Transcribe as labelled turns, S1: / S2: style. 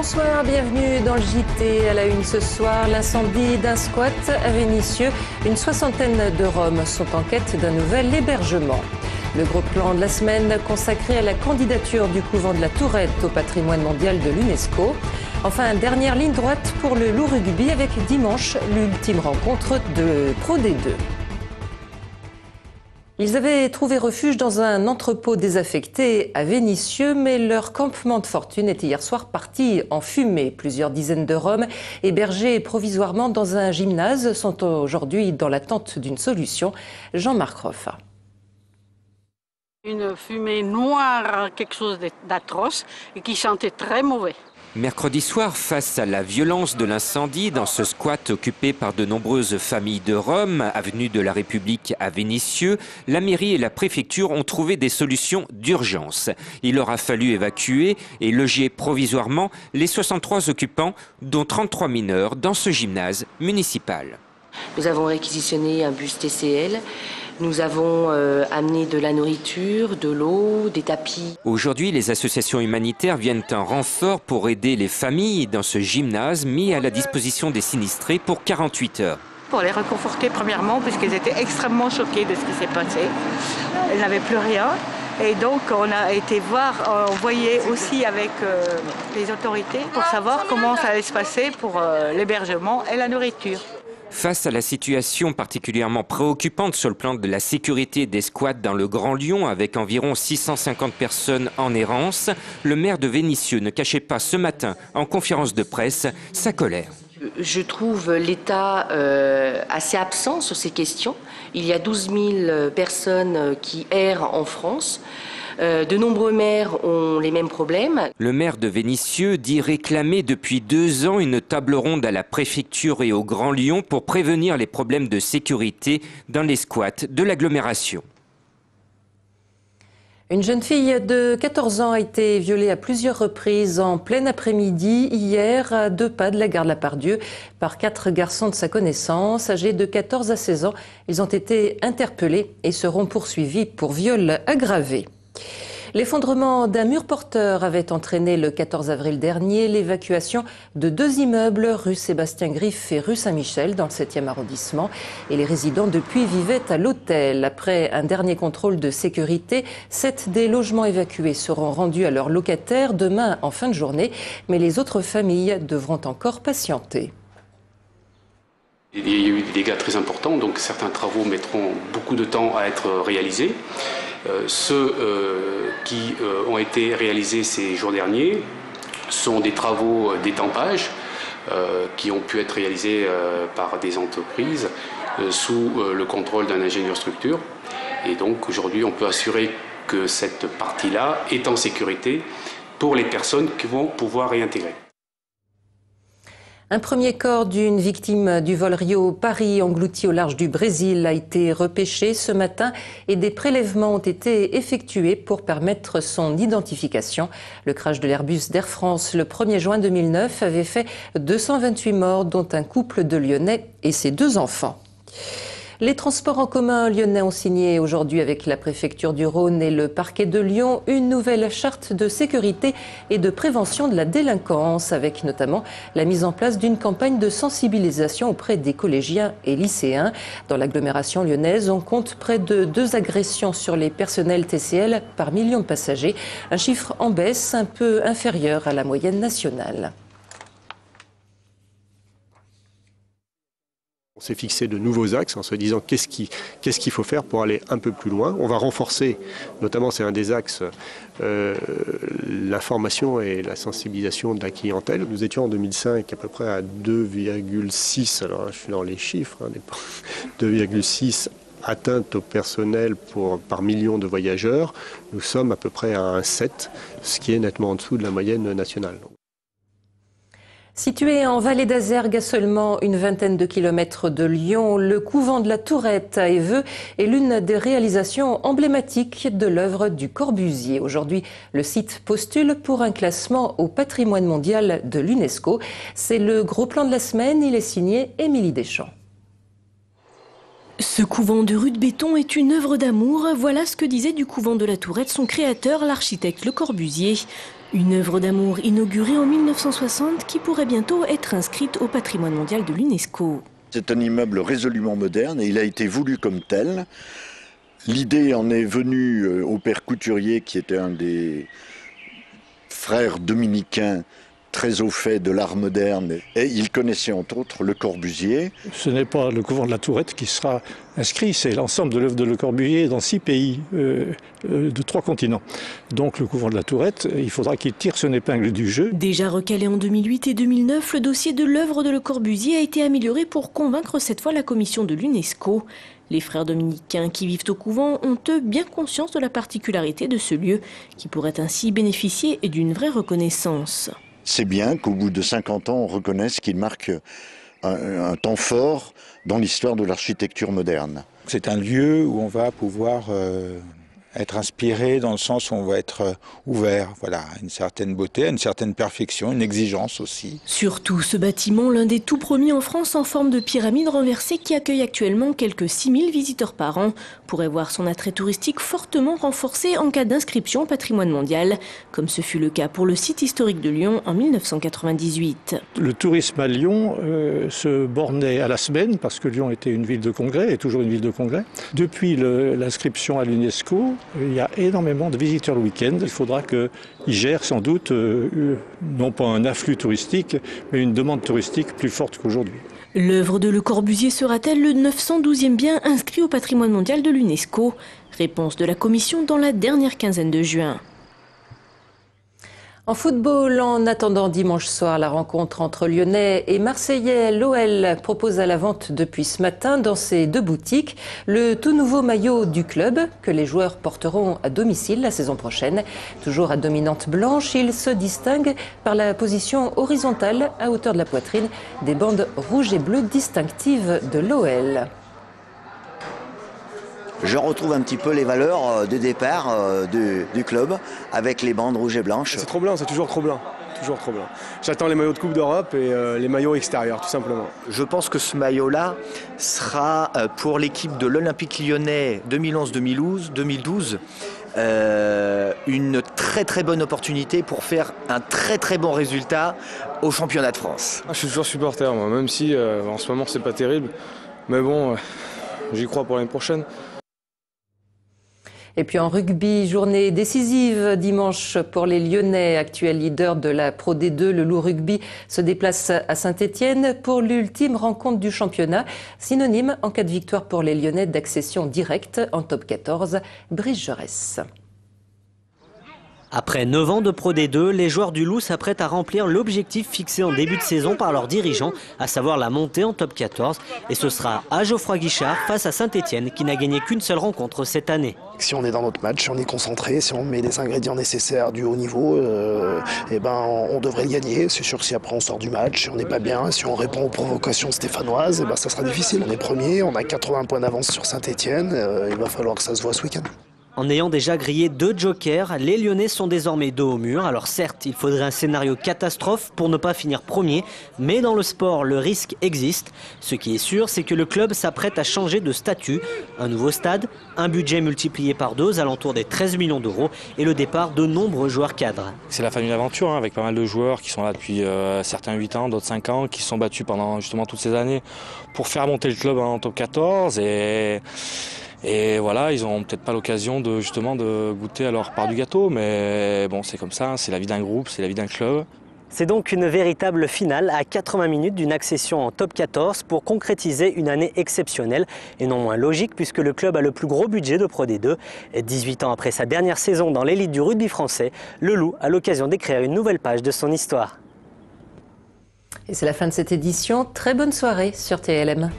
S1: Bonsoir, bienvenue dans le JT. À la une ce soir, l'incendie d'un squat à Vénissieux. Une soixantaine de Roms sont en quête d'un nouvel hébergement. Le gros plan de la semaine consacré à la candidature du couvent de la Tourette au patrimoine mondial de l'UNESCO. Enfin, dernière ligne droite pour le loup rugby avec dimanche l'ultime rencontre de Pro D2. Ils avaient trouvé refuge dans un entrepôt désaffecté à Vénissieux, mais leur campement de fortune est hier soir parti en fumée. Plusieurs dizaines de Roms, hébergés provisoirement dans un gymnase, sont aujourd'hui dans l'attente d'une solution. Jean-Marc Roffa.
S2: Une fumée noire, quelque chose d'atroce et qui sentait très mauvais.
S3: Mercredi soir, face à la violence de l'incendie dans ce squat occupé par de nombreuses familles de Roms, avenue de la République à Vénissieux, la mairie et la préfecture ont trouvé des solutions d'urgence. Il leur a fallu évacuer et loger provisoirement les 63 occupants, dont 33 mineurs, dans ce gymnase municipal.
S4: Nous avons réquisitionné un bus TCL. Nous avons amené de la nourriture, de l'eau, des tapis.
S3: Aujourd'hui, les associations humanitaires viennent en renfort pour aider les familles dans ce gymnase mis à la disposition des sinistrés pour 48 heures.
S2: Pour les réconforter premièrement, puisqu'ils étaient extrêmement choqués de ce qui s'est passé. Elles n'avaient plus rien. Et donc on a été envoyer aussi avec les autorités pour savoir comment ça allait se passer pour l'hébergement et la nourriture.
S3: Face à la situation particulièrement préoccupante sur le plan de la sécurité des squats dans le Grand Lyon, avec environ 650 personnes en errance, le maire de Vénissieux ne cachait pas ce matin, en conférence de presse, sa colère.
S4: Je trouve l'État assez absent sur ces questions. Il y a 12 000 personnes qui errent en France. De nombreux maires ont les mêmes problèmes.
S3: Le maire de Vénissieux dit réclamer depuis 2 ans une table ronde à la préfecture et au Grand Lyon pour prévenir les problèmes de sécurité dans les squats de l'agglomération.
S1: Une jeune fille de 14 ans a été violée à plusieurs reprises en plein après-midi hier à 2 pas de la gare de la Part-Dieu par 4 garçons de sa connaissance âgés de 14 à 16 ans. Ils ont été interpellés et seront poursuivis pour viol aggravé. L'effondrement d'un mur porteur avait entraîné le 14 avril dernier l'évacuation de 2 immeubles rue Sébastien Griff et rue Saint-Michel dans le 7e arrondissement. Et les résidents depuis vivaient à l'hôtel. Après un dernier contrôle de sécurité, 7 des logements évacués seront rendus à leurs locataires demain en fin de journée. Mais les autres familles devront encore patienter.
S5: Il y a eu des dégâts très importants, donc certains travaux mettront beaucoup de temps à être réalisés. Ceux qui ont été réalisés ces jours derniers sont des travaux d'étampage qui ont pu être réalisés par des entreprises sous le contrôle d'un ingénieur structure. Et donc aujourd'hui, on peut assurer que cette partie-là est en sécurité pour les personnes qui vont pouvoir réintégrer.
S1: Un premier corps d'une victime du vol Rio-Paris englouti au large du Brésil a été repêché ce matin et des prélèvements ont été effectués pour permettre son identification. Le crash de l'Airbus d'Air France le 1er juin 2009 avait fait 228 morts, dont un couple de Lyonnais et ses 2 enfants. Les transports en commun lyonnais ont signé aujourd'hui avec la préfecture du Rhône et le parquet de Lyon une nouvelle charte de sécurité et de prévention de la délinquance, avec notamment la mise en place d'une campagne de sensibilisation auprès des collégiens et lycéens. Dans l'agglomération lyonnaise, on compte près de 2 agressions sur les personnels TCL par million de passagers, un chiffre en baisse un peu inférieur à la moyenne nationale.
S6: On s'est fixé de nouveaux axes en se disant qu'est-ce qu'il faut faire pour aller un peu plus loin. On va renforcer, notamment c'est un des axes, l'information et la sensibilisation de la clientèle. Nous étions en 2005 à peu près à 2,6, alors je suis dans les chiffres, 2,6 atteintes au personnel par million de voyageurs. Nous sommes à peu près à 1,7, ce qui est nettement en dessous de la moyenne nationale.
S1: Situé en vallée d'Azergues, à seulement une vingtaine de kilomètres de Lyon, le couvent de la Tourette à Éveux est l'une des réalisations emblématiques de l'œuvre du Corbusier. Aujourd'hui, le site postule pour un classement au patrimoine mondial de l'UNESCO. C'est le gros plan de la semaine, il est signé Émilie Deschamps.
S7: Ce couvent de rue de béton est une œuvre d'amour. Voilà ce que disait du couvent de la Tourette son créateur, l'architecte Le Corbusier. Une œuvre d'amour inaugurée en 1960 qui pourrait bientôt être inscrite au patrimoine mondial de l'UNESCO.
S8: C'est un immeuble résolument moderne et il a été voulu comme tel. L'idée en est venue au père Couturier, qui était un des frères dominicains très au fait de l'art moderne, et il connaissait entre autres Le Corbusier.
S9: Ce n'est pas le couvent de la Tourette qui sera inscrit, c'est l'ensemble de l'œuvre de Le Corbusier dans 6 pays de 3 continents. Donc le couvent de la Tourette, il faudra qu'il tire son épingle du jeu.
S7: Déjà recalé en 2008 et 2009, le dossier de l'œuvre de Le Corbusier a été amélioré pour convaincre cette fois la commission de l'UNESCO. Les frères dominicains qui vivent au couvent ont eux bien conscience de la particularité de ce lieu, qui pourrait ainsi bénéficier d'une vraie reconnaissance.
S8: C'est bien qu'au bout de 50 ans, on reconnaisse qu'il marque un temps fort dans l'histoire de l'architecture moderne.
S10: C'est un lieu où on va pouvoir être inspiré, dans le sens où on va être ouvert, voilà, à une certaine beauté, à une certaine perfection, une exigence aussi.
S7: Surtout ce bâtiment, l'un des tout premiers en France en forme de pyramide renversée qui accueille actuellement quelques 6000 visiteurs par an, pourrait voir son attrait touristique fortement renforcé en cas d'inscription au patrimoine mondial, comme ce fut le cas pour le site historique de Lyon en 1998.
S9: Le tourisme à Lyon se bornait à la semaine, parce que Lyon était une ville de congrès, et toujours une ville de congrès. Depuis l'inscription à l'UNESCO, il y a énormément de visiteurs le week-end. Il faudra qu'ils gèrent sans doute, non pas un afflux touristique, mais une demande touristique plus forte qu'aujourd'hui.
S7: L'œuvre de Le Corbusier sera-t-elle le 912e bien inscrit au patrimoine mondial de l'UNESCO? Réponse de la commission dans la dernière quinzaine de juin.
S1: En football, en attendant dimanche soir la rencontre entre Lyonnais et Marseillais, l'OL propose à la vente depuis ce matin dans ses 2 boutiques le tout nouveau maillot du club que les joueurs porteront à domicile la saison prochaine. Toujours à dominante blanche, il se distingue par la position horizontale à hauteur de la poitrine des bandes rouges et bleues distinctives de l'OL.
S11: Je retrouve un petit peu les valeurs de départ du club avec les bandes rouges et blanches.
S12: C'est trop blanc, c'est toujours trop blanc. Toujours trop blanc. J'attends les maillots de Coupe d'Europe et les maillots extérieurs, tout simplement.
S13: Je pense que ce maillot-là sera pour l'équipe de l'Olympique Lyonnais 2011-2012 une très très bonne opportunité pour faire un très très bon résultat au championnat de France.
S12: Je suis toujours supporter, moi, même si en ce moment c'est pas terrible. Mais bon, j'y crois pour l'année prochaine.
S1: Et puis en rugby, journée décisive dimanche pour les Lyonnais, actuels leaders de la Pro D2. Le Loup Rugby se déplace à Saint-Étienne pour l'ultime rencontre du championnat. Synonyme, en cas de victoire pour les Lyonnais, d'accession directe en top 14. Brice Jaurès.
S14: Après 9 ans de Pro D2, les joueurs du Loup s'apprêtent à remplir l'objectif fixé en début de saison par leurs dirigeants, à savoir la montée en top 14. Et ce sera à Geoffroy Guichard face à Saint-Étienne, qui n'a gagné qu'une seule rencontre cette année.
S15: Si on est dans notre match, si on est concentré, si on met les ingrédients nécessaires du haut niveau, on devrait le gagner. C'est sûr que si après on sort du match, si on n'est pas bien, si on répond aux provocations stéphanoises, ça sera difficile. On est premier, on a 80 points d'avance sur Saint-Étienne, il va falloir que ça se voit ce week-end.
S14: En ayant déjà grillé 2 jokers, les Lyonnais sont désormais dos au mur. Alors certes, il faudrait un scénario catastrophe pour ne pas finir premier, mais dans le sport, le risque existe. Ce qui est sûr, c'est que le club s'apprête à changer de statut. Un nouveau stade, un budget multiplié par 2 aux alentours des 13 millions d'euros et le départ de nombreux joueurs cadres.
S16: C'est la fin d'une aventure avec pas mal de joueurs qui sont là depuis certains 8 ans, d'autres 5 ans, qui se sont battus pendant justement toutes ces années pour faire monter le club en top 14 et voilà, ils n'ont peut-être pas l'occasion de goûter à leur part du gâteau, mais bon, c'est comme ça, c'est la vie d'un groupe, c'est la vie d'un club.
S14: C'est donc une véritable finale à 80 minutes d'une accession en top 14 pour concrétiser une année exceptionnelle et non moins logique puisque le club a le plus gros budget de Pro D2. 18 ans après sa dernière saison dans l'élite du rugby français, le Loup a l'occasion d'écrire une nouvelle page de son histoire.
S1: Et c'est la fin de cette édition. Très bonne soirée sur TLM.